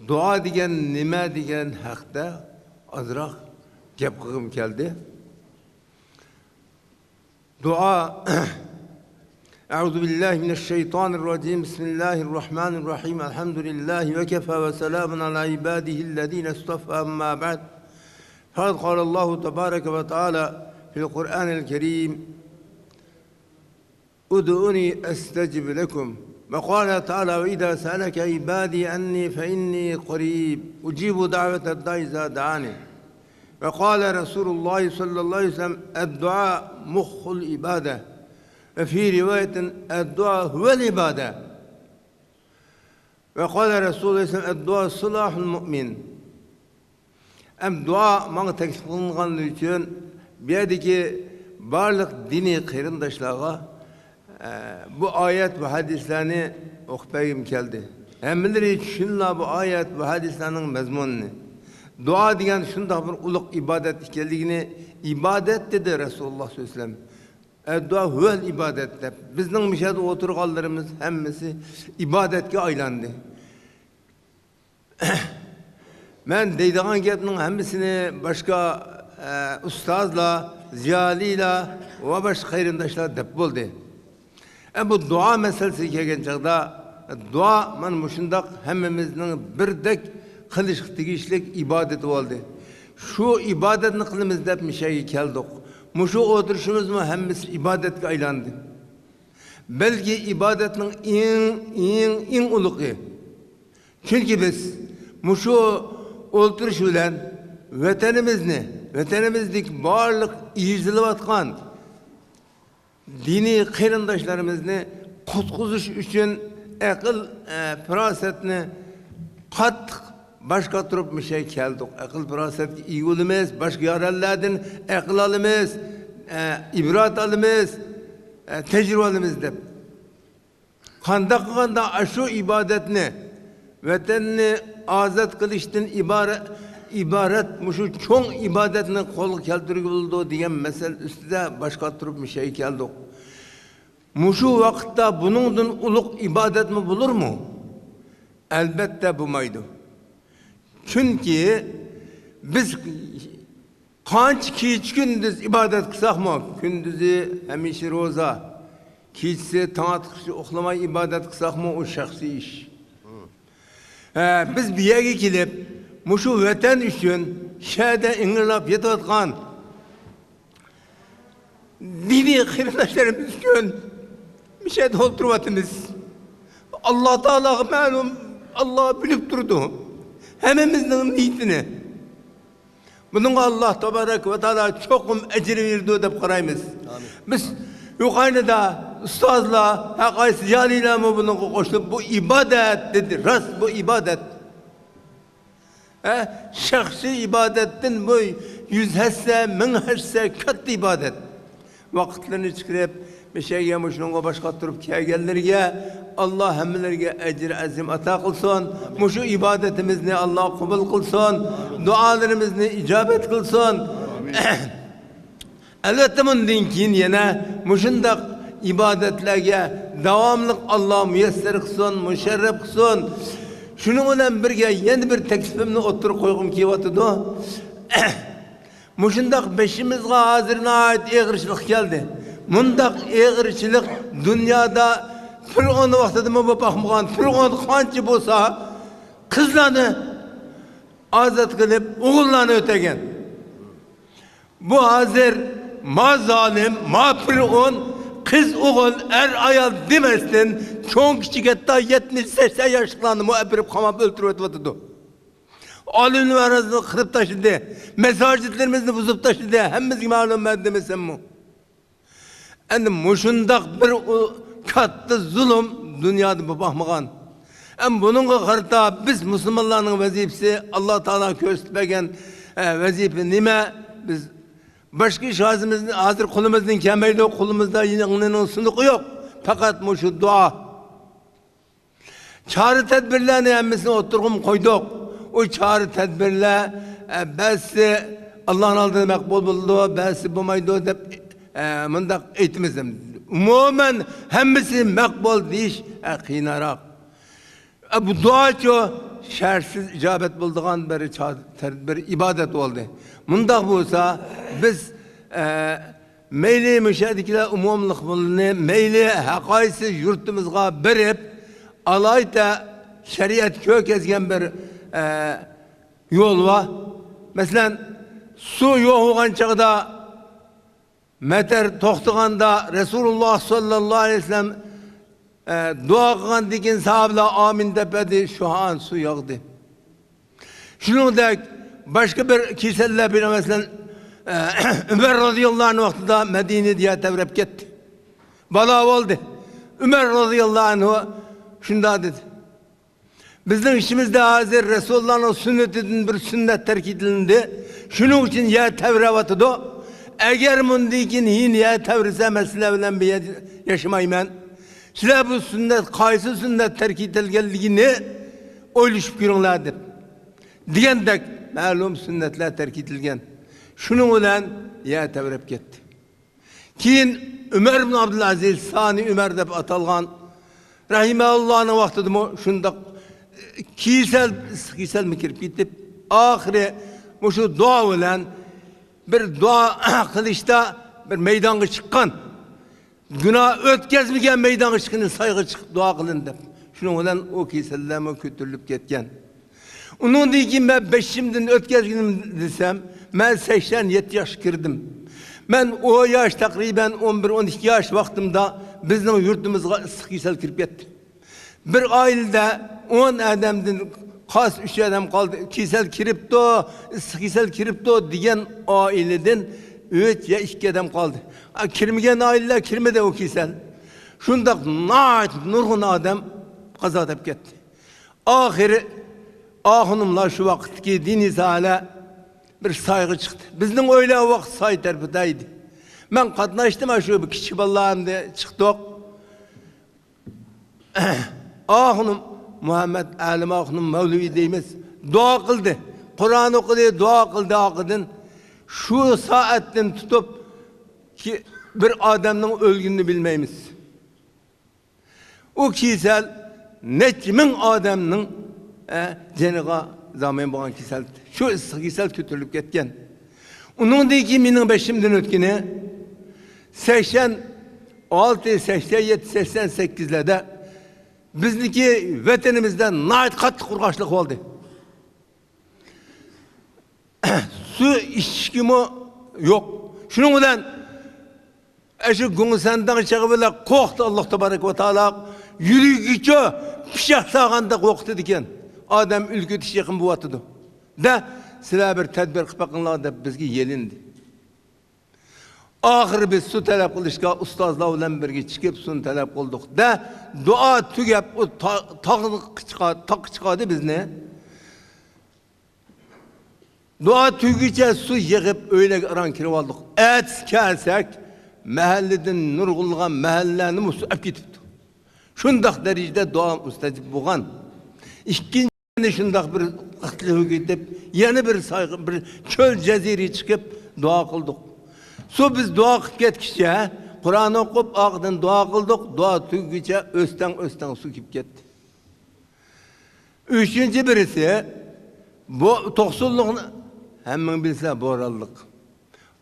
Dua degan nima degan haqda ozroq gap qilgim keldi. Dua Euzu billahi mineşşeytanirracim. Bismillahirrahmanirrahim. Elhamdülillahi ve kefa ve selamun ala ibadihillezine istafa amma ba'd. Faqad qala Allahu tebareke ve teala fil Kur'anil Kerim. Ud'uni estecib lekum. وقال تعالى وإذا سألك عبادي أني فإني قريب أجيب دعوة الداعي إذا دعاني وقال رسول الله صلى الله عليه وسلم الدعاء مخ العبادة وفي رواية الدعاء هو العبادة وقال رسول الله صلى الله عليه وسلم الدعاء صلاح المؤمن dua bana teklif kılınğanlığı için biyadaki barlık dini kıyırındaşlığa bu ayet ve hadislerini okuyayım geldi. Hemmeleri şunla bu ayet ve hadislerin mezmununu. Dua diyen şunda bir uluk ibadet geldiğini ibadet dedi Resulullah sallallahu aleyhi ve sellem. Dua huvel ibadette. Bizden müşahede oturgallarımız hemmesi ibadetke aylandı. Ben deydiğin gepinin hemmesini başka ustazla, ziyalıyla ve başka hayırındaşlar dep buldu. Bu dua meselesi kelgen çağda dua man muşundak hemmemizin birdek kılış tigişlik ibadeti oldu. Şu ibadetini kılımız dep mişeyi keldik. Muşu oturuşumuz mu hemmesi ibadetke aylandı. Belki ibadetinin en uluğu. Çünkü biz muşu oturuş bilen vatanimizdik varlık izlivatkan dini kıyırındaşlarımızı kutkuzuş için akıl firasetini kat başka durup bir şey keldik. Akıl firaset iyi olumuz, başka yararlardan akıl alımız, ibrat alımız, tecrübe alımız de. Kanda aşu ibadetini, vatanını azat kılıştın ibaret muşu çoğun ibadetini kol keltirip buldu diyen mesele üstüde başka durup bir şey keldik. Muşu vakitte bunun uluk ibadet mi bulur mu? Elbette bulmaydı. Çünkü biz kaç gündüz ibadet kısak mı? Gündüzü hemişe roza, kişisi tanıtıkçı oklamayı ibadet kısak mı? O şahsi iş. Biz bir yere gelip muşu vatan için şehde ingirlap yetatkan dini kıyırdaşlarımız için bir şey dolduruvatımız. Allah Teala malum, Allah bilip durdu. Hemimizin niyetini. Bunun Allah Tebarek ve Teala çokum ecri verdi deyip karayımız. Biz yukarıda da ustazla, hakaysi caliyle mi bunu koştup bu ibadet dedi. Rast bu ibadet. Şahsi ibadetten bu yüz hesse, min hesse kat ibadet. Vakitlerini çıkarıp bir şey yemişliğine başka durup gelirge Allah hemmelerge ecir azim ata kılsın. Muşu ibadetimizni Allah kabul kılsın. Dualarımızı icabet kılsın. Elbette bunun dinkin yine muşundak ibadetlerge devamlık Allah müyesser kılsın, müşerref kılsın. Şununla birge yeni bir teklifimni oturup koyğum ki vatıdı. Muşundak beşimizge hazırına ait eğirçilik geldi. Mundak eğirçilik dünyada Fir'onu vaxtıda mı bakmagan, Fir'onu kançı bolsa kızlarını azat kılıp oğullarını ötegen. Bu hazır ma zalim, ma Fir'on kız oğul er ayal demezden çoğun küçük hatta 70-80 yaşlıklarını muhabbirip kamap öldürüp vatıdı. Alimli arasını kırıp taşıdı. Mesajitlerimizni bozup taşıdı. Hemmizge malum ben demesem mi? Endi muşundak bir kattı zulüm dünyada bakmagan. Bununla karta biz Müslümanların vazifesi Allah Teala göstergen vazife nime biz başka şahsımızın hazır kulumuzun kemerli kulumuzda yine sunuku yok. Fakat muşu dua. Çağrı tedbirlerini hemmisine oturgum koyduk. O çağrı tedbirler belki Allah'ın aldığı makbul buldu, belki bulmaydı deyip mındak eğitimizim. Umumen hemmisi makbul deyiş kıyınarak. Bu dua ki şersiz icabet bulduğun bir ibadet oldu. Mundaq bolsa biz meyli müşahidikler umumluk bulunu meyli hakaysi yurtumuzga berip alayda şeriat kök ezgen bir yol var. Mesela su yok olan çağda meter toxtuganda Resulullah sallallahu aleyhi ve sellem dua kılgan dikin sahabla amin depedi şu an su yağdı. Şunun da başka bir kiseller bir mesela Ömer radıyallahu anh vaktida Medine diye tevrep gitti. Bala oldu. Ömer radıyallahu anh şunda dedi. Bizden işimizde hazır Resulullah'ın sünnetinden bir sünnet terk edildi. Şunun için ya tevrevatıdı. Eğer mundikin hin ya tevrise mesele bilen bir yaşamayman. Sizler bu sünnet, kaysı sünnet terk edilgenliğini oyluşup görünlerdir. Diyendek malum sünnetler terk edilgen. Şunun bilen ya tevrep gitti. Keyin Ömer bin Abdülaziz Sani Ömer dep atalgan Rahimehullah'ın vaxtıdı mı şunda kisel mi kirip gidip ahire şu dua bilen bir dua kılışta bir meydana çıkan günah ötkezmegen meydana çıkını saygı çıkıp dua kılın dep. Şunun bilen o kisellerime kötülüp ketken. Onun dikin ben 5'imden ötkezginim desem ben 87 yaş girdim. Ben o yaş takriben 11-12 yaş vaktimde bizim yurtumuzga kisel kirip ketdi. Bir ailede 10 adamdan kas 3 adam kaldı. Kisel kiripto, kisel kiripto diyen aileden 3 ya 2 adam kaldı. Kirmegen aileler kirmedi o kisel. Şundak nurgun adam kaza edip gitti. Ahiri ahunumla şu vakitteki din izale bir saygı çıktı. Bizden öyle vakit say terpideydi. Ben katlaştım şu bir küçük ballarım diye çıktık. Ahunum Muhammed Alim ahunum Mevlevi deyimiz dua kıldı. Kur'an okudu, dua kıldı akıdın. Şu saatten tutup ki bir adamın ölgününü bilmeyimiz. O kisel necmin adamın ceniga zaman boğan kisel. Şu kisel kötülük ketken. Onun deyki minin 5'imden ötkini 86, 87, 88'lerde bizdeki vatanimizde nayet katlı kurgaçlık oldu. Su içkimi yok. Şunun bilen şu günüsenden çıkıp korktu Allah tebarek ve teala yürüyücü pişak sağanda korktu diken. Adam ülke tişekim bu atıdı. Da sizler bir tedbir kıpakınlar da bizge yelindi. Ahir biz su talep kılışka ustazlar bilen birge çıkıp su talep kıldık. Da dua tügep o tak çıkadı biz ne? Dua tügüce su yığıp öyle aran kirip aldık. Et kelsek mahalleden nurgulgan mahalleni musu apgitipti. Şundak derecede dua ustacip buğan. İkinci şundak bir kıtlığı gidip yeni bir saygı bir çöl ceziri çıkıp dua kıldık. Su biz dua kılıp ketkişe Kur'an okup ağdan dua kıldık. Dua tügüce östen su kip gitti. Üçüncü birisi bu toksulluğunu hemen bilse borallık.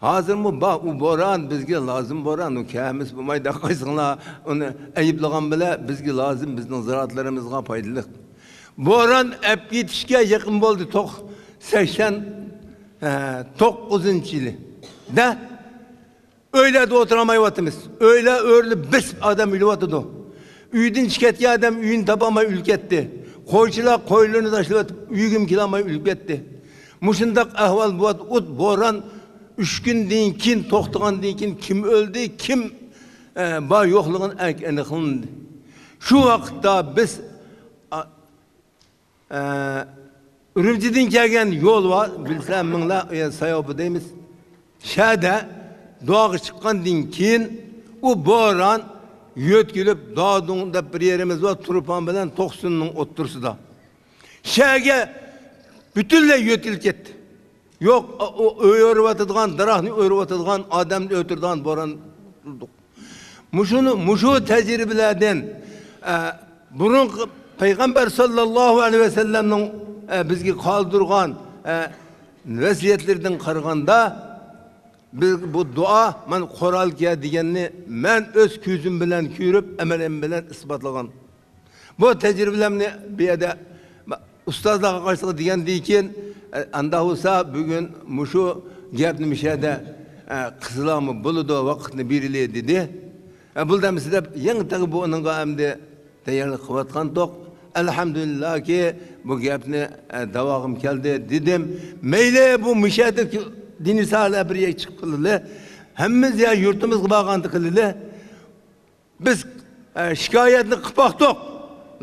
Hazır mı bu boran bizge lazım boran o kâmiz bu mayda kaysınlar onu ayıplagan bile bizge lazım bizden ziraatlarımızga faydalı. Boran hep yetişke yakın oldu 89. yılı. De öyle de oturamayvatımız. Öyle örlü bis adam ülüvatıdı. Üydün çıketki adam üyün tabamayı ülketti. Koyçular koylarını taşıvatıp üygüm kilamayı ülketti. Muşundak ahval bu boran 3 gün dinkin, toxtuğan dinkin kim öldü, kim ba yokluğun eni kılındı. Şu vakitte biz Ürümciden gelgen yol var, bilsem minla sayabı deyimiz. Şade dağı çıkan dinkin o boran yötkülüp dağdığında bir yerimiz var, Turpan bilen Toksun'un otursuda. Şege bütünle yötülük etti. Yok o öğürvatıdığan, dırahını öğürvatıdığan, adamını ötürdüğün boran bulduk. Muşu tecrübelerden burun Peygamber sallallahu aleyhi ve sellem'nin bizge kaldırgan vasiyetlerden qaraganda biz bu dua men Qur'an'ga deganni men öz ko'zim bilan ko'rib, amalim bilan isbotlagan. Bu tecrübelerimni bir yerda ustozlarga qarshi degandan keyin anda olsa bugün mushu gapni mishada qizlami bo'ladi, vaqtni beriladi dedi. Bulda sizlar yangi tag'i bu onunga hamda tayyorlik qilayotgan to'q. Elhamdülillah ki bu gapni davog'im keldi dedim. Mayli bu mishada dini sahla bir yer chiqib qildi. Hammamiz ya yurtimizga borganda qildi. Biz shikoyatni qilib boqdik.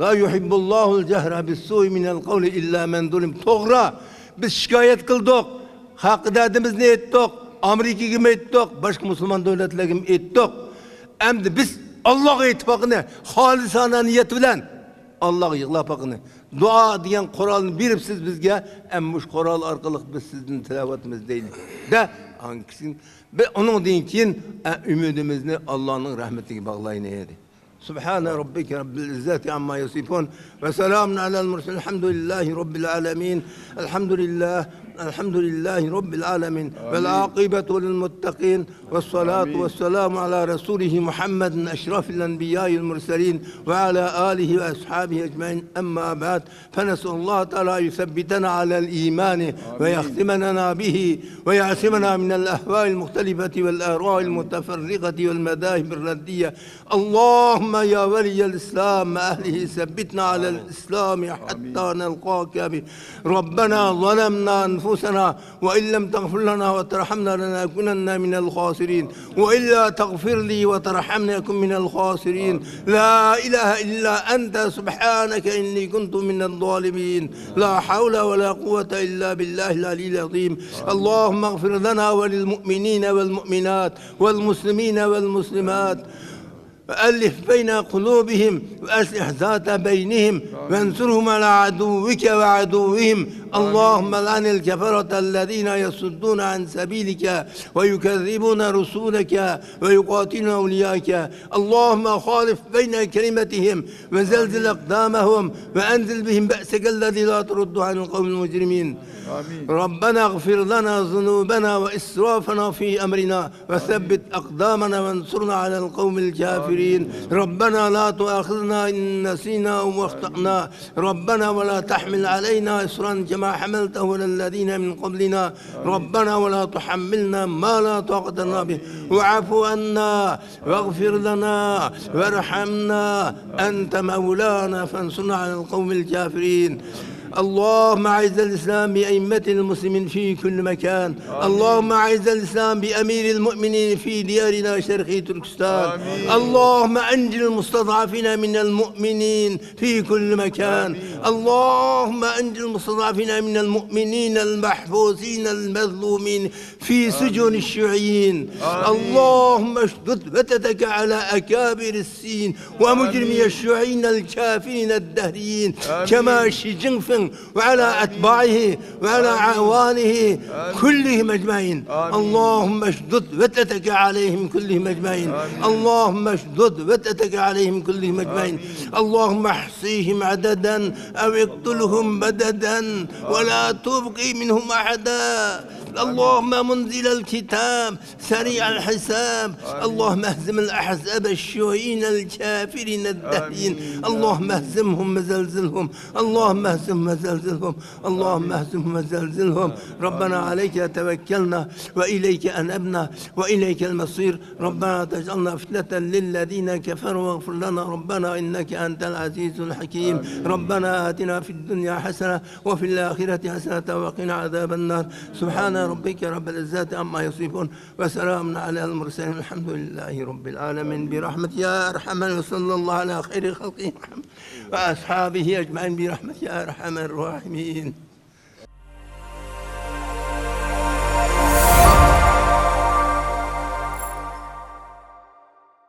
La yuhibbullohul jahra bis-su'i minal qawli illa man zulim. To'g'ri. Biz shikoyat qildik. Haqidadimizni aytdik. Amerikaga aytdik, boshqa musulmon davlatlarga aytdik. Endi biz Allohga ittifoqini xolisona niyat bilan Allohga yig'lab boqini. Duo degan Qur'onni beribsiz bizga, ammush Qur'on orqali biz sizning tilovatimiz deydi. Da uningdan keyin umidimizni Allohning rahmatiga bog'layni edi. Subhana robbika robbil izzati amma yasifun ve selamun alel mursalin. Elhamdülillahi rabbil alamin. Elhamdülillahi rabbil alamin. Vel akibetu lil muttaqin. Ves salatu ves selamu ala Resulihi Muhammedin eşrafil enbiya'il mursalin ve ala alihi ve ashabihi ecmain. Amma ba'd. Fenesallahu teala yusabbitana alel imani ve yahtimana bihi ve yasimana minel ahva'il muhtelifeti vel arva'il muteferrikati vel medahibir reddiye. Allahümme ya veliyel İslam ve ehlihi sebbitna alel İslami hatta nelqâke bi. Rabbena zalemna enfusena ve illem tagfir lana ve terhamna lenakunanna minel khasirin. Ve illa tagfir li ve terhamna yakun minel khasirin. La ilahe illa ente subhaneke inni kuntu minel zalimin. La havle ve la kuvvete illa billahil aliyyil azim. Allahümme gfir lana ve lil mu'minine vel mu'minat vel muslimine vel muslimat. وألف بين قلوبهم وأصلح ذات بينهم وانصرهم على عدوك وعدوهم. اللهم لعن الكفرة الذين يصدون عن سبيلك ويكذبون رسولك ويقاتلون أولياءك. اللهم خالف بين كلمتهم وزلزل أقدامهم وأنزل بهم بأسك الذي لا ترد عن القوم المجرمين. آمين. ربنا اغفر لنا ذنوبنا وإسرافنا في أمرنا وثبت أقدامنا وانصرنا على القوم الكافرين. ربنا لا تؤاخذنا إن نسينا أو أخطأنا. ربنا ولا تحمل علينا إصرا كما حملته على الذين من قبلنا. ربنا ولا تحملنا ما لا طاقة لنا به واعف عنا واغفر لنا وارحمنا أنت مولانا فانصرنا على القوم الكافرين. اللهم أعز الإسلام بأئمة المسلمين في كل مكان. اللهم أعز الإسلام بأمير المؤمنين في ديارنا شرقي تركستان. اللهم أنجل المستضعفين من المؤمنين في كل مكان. اللهم أنجل المستضعفين من المؤمنين المحبوسين المظلومين في سجون الشيوعيين. اللهم اشدد وتدك على أكابر السين ومجرمي الشيوعيين الكافرين الدهريين كما شي جنفن وعلى أتباعه وعلى أعوانه كلهم أجمعين. اللهم اشدد وتتك عليهم كلهم أجمعين. اللهم اشدد وتتك عليهم كلهم أجمعين. اللهم احصيهم عددا أو اقتلهم بددا ولا تبقي منهم أحدا. اللهم منزل الكتاب سريع الحساب. اللهم اهزم الأحزاب الشيوعيين الكافرين الدهرين. اللهم اهزمهم وزلزلهم. اللهم اهزمهم وزلزلهم. اللهم اهزمهم وزلزلهم. ربنا عليك توكلنا وإليك أنبنا وإليك المصير. ربنا تجعلنا فتنة للذين كفروا واغفر لنا ربنا إنك أنت العزيز الحكيم. ربنا آتنا في الدنيا حسنة وفي الآخرة حسنة وقنا عذاب النار. سبحان ربك رب العزة عما يصفون وسلام على المرسلين. الحمد لله رب العالمين برحمتك يا أرحم وصلى الله على خير خلقه محمد وأصحابه أجمعين برحمتك يا أرحم الراحمين.